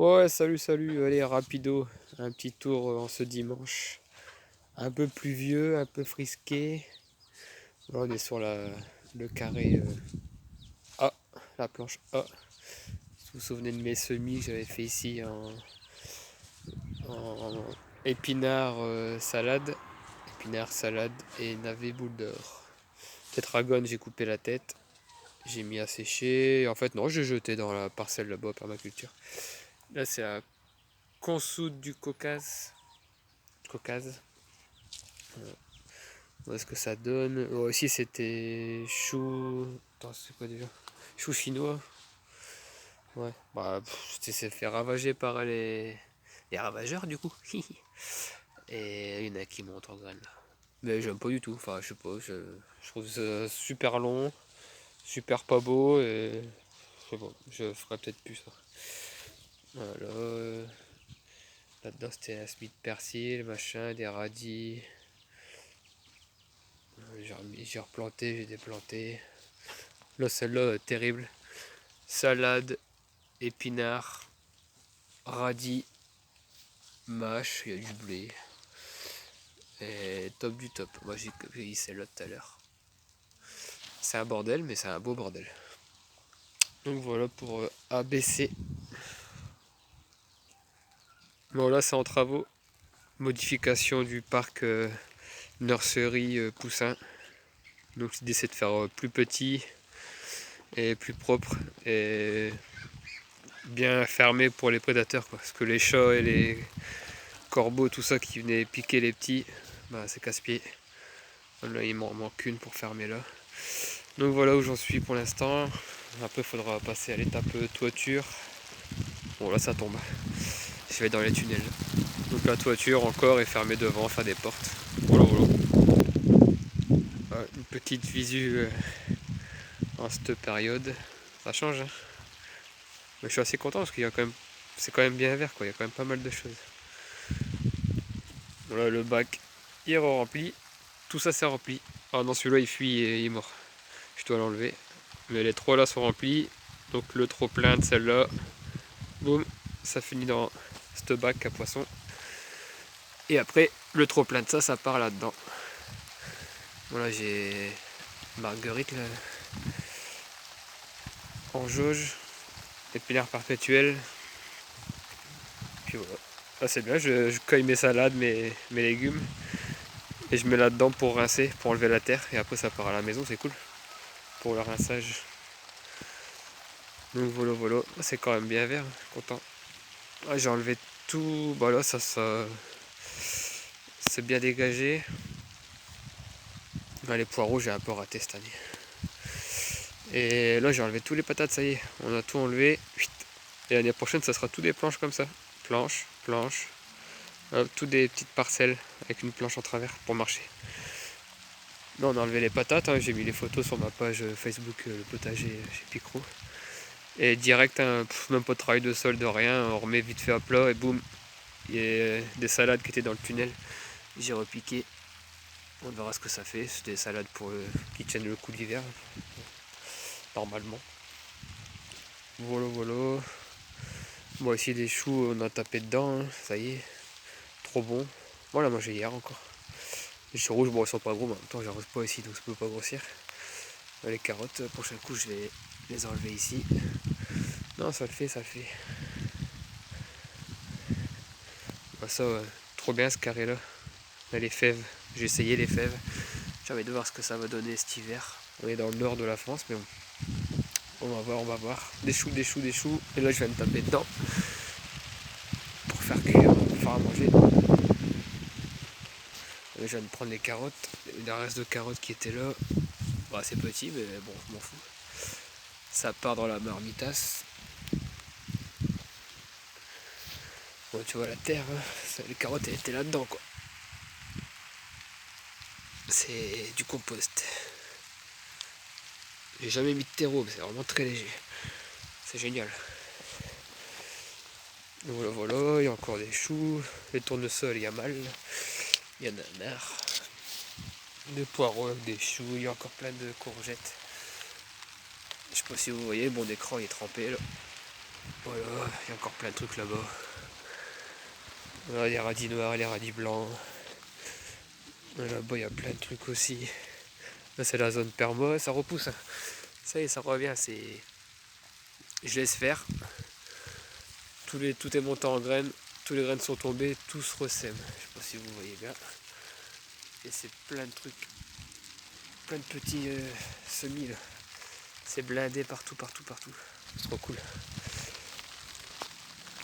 Ouais, salut, salut, allez, rapido, un petit tour en ce dimanche. Un peu pluvieux, un peu frisqué. Là, on est sur le carré A, la planche A. Si vous vous souvenez de mes semis que j'avais fait ici en épinard salade. Épinard salade et navet boule d'or. Tétragone, j'ai coupé la tête. J'ai mis à sécher. En fait, non, j'ai jeté dans la parcelle là-bas, permaculture. Là, c'est à Consoude du Caucase. Caucase. Voilà ce que ça donne. Aussi, c'était chou. Attends, c'est quoi déjà? Chou chinois. Ouais. Bah, c'était s'est fait ravager par les ravageurs, du coup. Et il y en a qui montent en graines là. Mais j'aime pas du tout. Enfin, je sais pas. Je trouve ça super long, super pas beau. Et je sais pas. Je ferais peut-être plus ça. Voilà. Là-dedans, c'était un semis de persil, machin, des radis. J'ai replanté, j'ai déplanté. Là, celle-là, terrible. Salade, épinards, radis, mâche, il y a du blé. Et top du top. Moi j'ai cueilli celle-là tout à l'heure. C'est un bordel, mais c'est un beau bordel. Donc voilà pour ABC. Bon là c'est en travaux. Modification du parc nursery poussin. Donc l'idée c'est de faire plus petit et plus propre et bien fermé pour les prédateurs quoi. Parce que les chats et les corbeaux, tout ça qui venaient piquer les petits, bah c'est casse-pied. Là il m'en manque une pour fermer là. Donc voilà où j'en suis pour l'instant. Après il faudra passer à l'étape toiture. Bon là ça tombe. Je vais dans les tunnels. Donc la toiture encore est fermée devant, faire des portes. Voilà voilà. Une petite visu en cette période. Ça change hein. Mais je suis assez content parce qu'il y a quand même. C'est quand même bien vert quoi, il y a quand même pas mal de choses. Voilà le bac il est rempli. Tout ça c'est rempli. Ah non celui-là il fuit et il est mort. Je dois l'enlever. Mais les trois là sont remplis. Donc le trop plein de celle-là. Boum, ça finit dans ce bac à poisson. Et après, le trop plein de ça, ça part là-dedans. Voilà, j'ai Marguerite là, en jauge, épinard perpétuel. Puis voilà. Ah, c'est bien, je cueille mes salades, mes légumes. Et je mets là-dedans pour rincer, pour enlever la terre. Et après, ça part à la maison, c'est cool. Pour le rinçage. Donc voilà, voilà. C'est quand même bien vert, content. Ah, j'ai enlevé tout. Bah là, ça c'est bien dégagé. Ah, les poireaux, j'ai un peu raté cette année. Et là, j'ai enlevé tous les patates, ça y est. On a tout enlevé. Et l'année prochaine, ça sera tout des planches comme ça. Planches, planches. Tout des petites parcelles avec une planche en travers pour marcher. Là, on a enlevé les patates. Hein, j'ai mis les photos sur ma page Facebook, le potager chez Picrou. Et direct, hein, même pas de travail de sol, de rien. On remet vite fait à plat et boum. Il y a des salades qui étaient dans le tunnel. J'ai repiqué. On verra ce que ça fait. C'est des salades pour qui tiennent le coup d'hiver. Normalement. Voilà, voilà. Bon, ici, des choux, on a tapé dedans. Hein, ça y est. Trop bon. Voilà, moi j'ai hier encore. Les choux rouges, bon, ils sont pas gros, mais en même temps, j'arrose pas ici, donc ça peut pas grossir. Les carottes, prochain coup, je vais les enlever ici. Non, ça le fait, ça le fait. Bah, ça, trop bien ce carré-là. Là, les fèves, j'ai essayé les fèves. J'ai envie de voir ce que ça va donner cet hiver. On est dans le nord de la France, mais on va voir, on va voir. Des choux, des choux, des choux. Et là, je vais me taper dedans pour faire cuire, pour faire à manger. Je viens de prendre les carottes. Il y a un reste de carottes qui était là. Bah, c'est petit, mais bon, je m'en fous. Ça part dans la marmitasse. Bon, tu vois la terre, hein, les carottes elles étaient là-dedans quoi. C'est du compost. J'ai jamais mis de terreau, mais c'est vraiment très léger. C'est génial. Donc voilà, voilà, il y a encore des choux. Les tournesols, il y a mal. Il y en a marre. Des poireaux, des choux, il y a encore plein de courgettes. Je sais pas si vous voyez, mon écran est trempé là. Voilà, il y a encore plein de trucs là-bas. Là, les radis noirs et les radis blancs. Là-bas, il y a plein de trucs aussi. Là, c'est la zone perma, ça repousse. Ça y est, ça revient. Je laisse faire. Tout est monté en graines. Tous les graines sont tombées. Tout se ressème. Je sais pas si vous voyez bien. Et c'est plein de trucs. Plein de petits semis là. C'est blindé partout. C'est trop cool.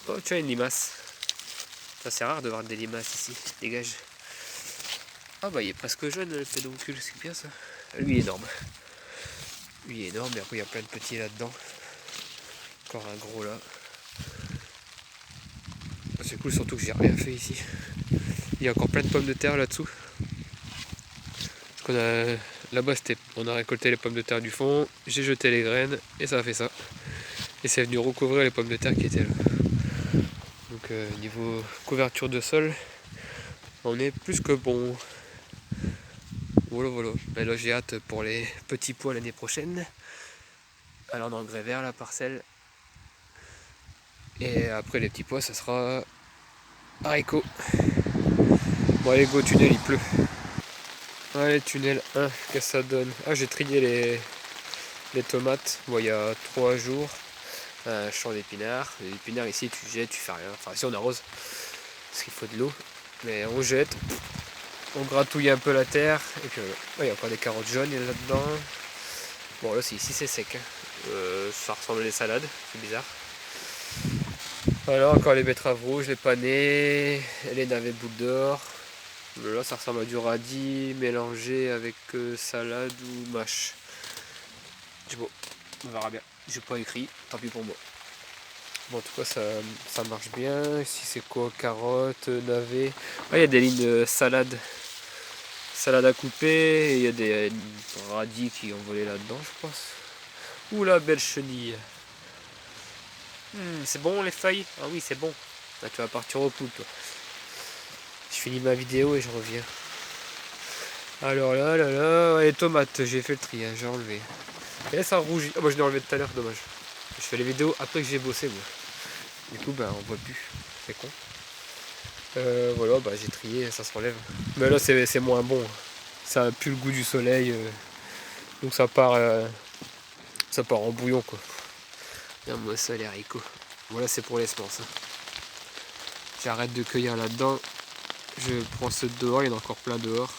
Oh, tu as une limace. Ça, c'est rare de voir des limaces ici. Dégage. Ah bah il est presque jeune le pédoncule, c'est bien ça. Lui il est énorme. Lui il est énorme, et après il y a plein de petits là-dedans. Encore un gros là. C'est cool surtout que j'ai rien fait ici. Il y a encore plein de pommes de terre là-dessous. Là-bas on a récolté les pommes de terre du fond, j'ai jeté les graines et ça a fait ça. Et c'est venu recouvrir les pommes de terre qui étaient là. Donc niveau couverture de sol, on est plus que bon. Voilà. Et là j'ai hâte pour les petits pois l'année prochaine. Alors d'engrais vert la parcelle. Et après les petits pois ça sera haricots. Bon allez go tunnel, il pleut. Allez tunnel 1, qu'est-ce que ça donne? Ah j'ai trié les tomates, bon, il y a 3 jours. Un champ d'épinards. Les épinards ici tu jettes, tu fais rien. Enfin si on arrose, parce qu'il faut de l'eau. Mais on jette, on gratouille un peu la terre. Et puis il y a encore des carottes jaunes là-dedans. Bon là ici c'est sec. Ça ressemble à des salades, c'est bizarre. Voilà encore les betteraves rouges, les panais, les navets boules d'or. Là ça ressemble à du radis mélangé avec salade ou mâche. Bon, on verra bien. J'ai pas écrit, tant pis pour moi. Bon, en tout cas, ça marche bien. Ici, c'est quoi? Carottes, navets. Ah, il y a des lignes salade. Salade à couper. Et il y a des radis qui ont volé là-dedans, je pense. Ouh la belle chenille. C'est bon les feuilles? Ah oui, c'est bon. Là, tu vas partir au poule, toi. Je finis ma vidéo et je reviens. Alors là, les tomates, j'ai fait le tri, hein, j'ai enlevé. Et là, ça rougit. Ah, moi, je l'ai enlevé tout à l'heure, dommage. Je fais les vidéos après que j'ai bossé, moi. Du coup, on voit plus. C'est con. Voilà, j'ai trié, ça se relève. Mais là, c'est moins bon. Ça a plus le goût du soleil. Donc ça part en bouillon, quoi. Bien, moi, ça, les haricots. Voilà, c'est pour les semences. J'arrête de cueillir là-dedans. Je prends ceux de dehors, il y en a encore plein dehors.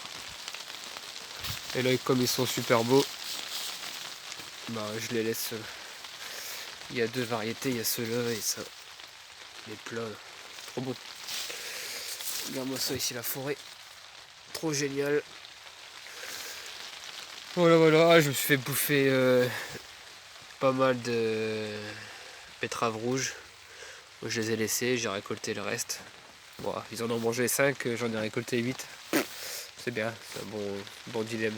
Et là, comme ils sont super beaux, je les laisse. Il y a 2 variétés, il y a ceux-là et ça. Les plats, là. Trop beau. Regarde-moi ça ici, la forêt. Trop génial. Voilà. Ah, je me suis fait bouffer pas mal de betteraves rouges. Je les ai laissés, j'ai récolté le reste. Bon, ils en ont mangé 5, j'en ai récolté 8. C'est bien, c'est un bon dilemme.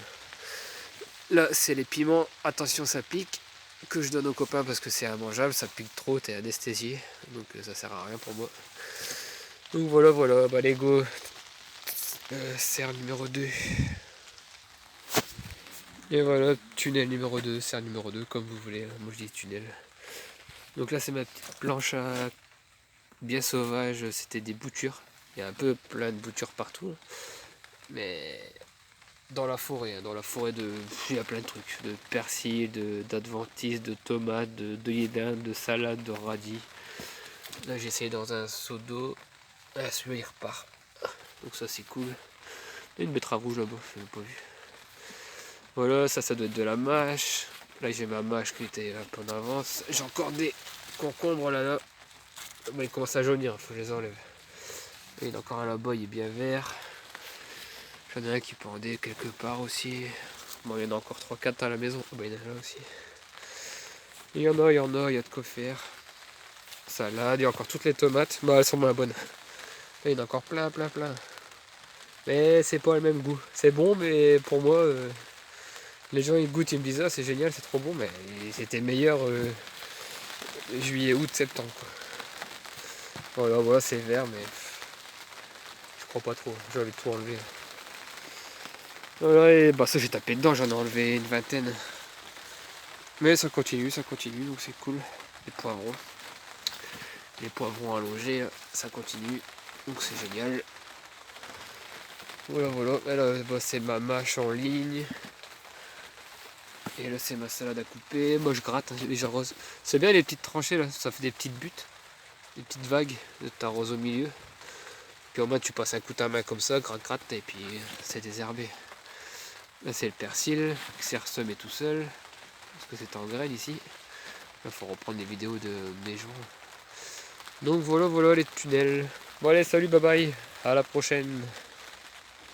Là, c'est les piments. Attention, ça pique. Que je donne aux copains parce que c'est immangeable. Ça pique trop, t'es anesthésié. Donc ça sert à rien pour moi. Donc voilà. Les go. Serre numéro 2. Et voilà, tunnel numéro 2, serre numéro 2, comme vous voulez. Moi je dis tunnel. Donc là, c'est ma petite planche à bien sauvage. C'était des boutures. Il y a un peu plein de boutures partout. Mais dans la forêt, il y a plein de trucs. De persil, d'adventice, de tomates, d'œillets d'Inde, de salade, de radis. Là, j'ai essayé dans un seau d'eau. Ah, celui-là, il repart. Donc ça, c'est cool. Il y a une betterave rouge là-bas, je l'ai pas vu. Voilà, ça doit être de la mâche. Là, j'ai ma mâche qui était un peu en avance. J'ai encore des concombres là. Ils commencent à jaunir, il faut que je les enlève. Et il y en a encore un là-bas, il est bien vert. J'en ai un qui pendait quelque part aussi. Bon, il y en a encore 3-4 à la maison. Il y en a là aussi. Il y en a, il y a de quoi faire. Salade, il y a encore toutes les tomates. Elles sont moins bonnes. Là, il y en a encore plein. Mais c'est pas le même goût. C'est bon, mais pour moi, les gens ils goûtent, ils me disent ah c'est génial, c'est trop bon, mais c'était meilleur juillet, août, septembre, quoi. Voilà, c'est vert, mais je crois pas trop. J'ai envie de tout enlever. Voilà, et ça j'ai tapé dedans, j'en ai enlevé une vingtaine. Mais ça continue, donc c'est cool. Les poivrons. Les poivrons allongés, ça continue. Donc c'est génial. Voilà. Et là, bah, c'est ma mâche en ligne. Et là c'est ma salade à couper. Moi je gratte et j'arrose. C'est bien les petites tranchées là, ça fait des petites buttes, des petites vagues. T'arroses au milieu. Puis au moins tu passes un coup de main comme ça, gratte, et puis c'est désherbé. Là c'est le persil qui s'est ressemé tout seul. Parce que c'est en graines ici. Il faut reprendre les vidéos de mes jours. Donc voilà les tunnels. Bon allez, salut, bye bye. À la prochaine.